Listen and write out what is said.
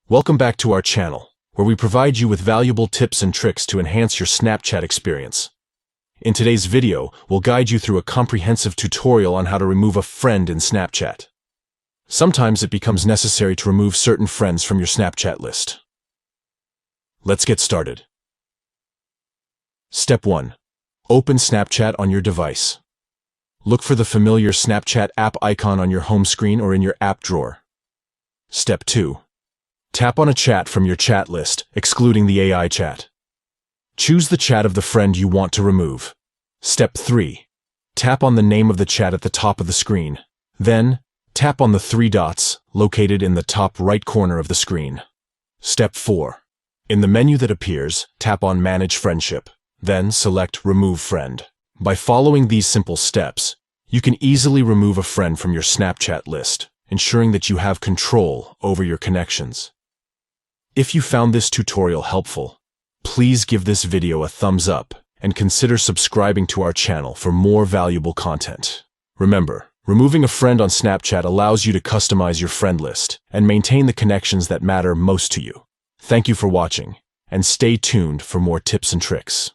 Welcome back to our channel, where we provide you with valuable tips and tricks to enhance your Snapchat experience. In today's video, we'll guide you through a comprehensive tutorial on how to remove a friend in Snapchat. Sometimes it becomes necessary to remove certain friends from your Snapchat list. Let's get started. Step 1. Open Snapchat on your device. Look for the familiar Snapchat app icon on your home screen or in your app drawer. Step 2. Tap on a chat from your chat list, excluding the AI chat. Choose the chat of the friend you want to remove. Step 3. Tap on the name of the chat at the top of the screen. Then, tap on the three dots located in the top right corner of the screen. Step 4. In the menu that appears, tap on Manage Friendship. Then select Remove Friend. By following these simple steps, you can easily remove a friend from your Snapchat list, ensuring that you have control over your connections. If you found this tutorial helpful, please give this video a thumbs up and consider subscribing to our channel for more valuable content. Remember, removing a friend on Snapchat allows you to customize your friend list and maintain the connections that matter most to you. Thank you for watching, and stay tuned for more tips and tricks.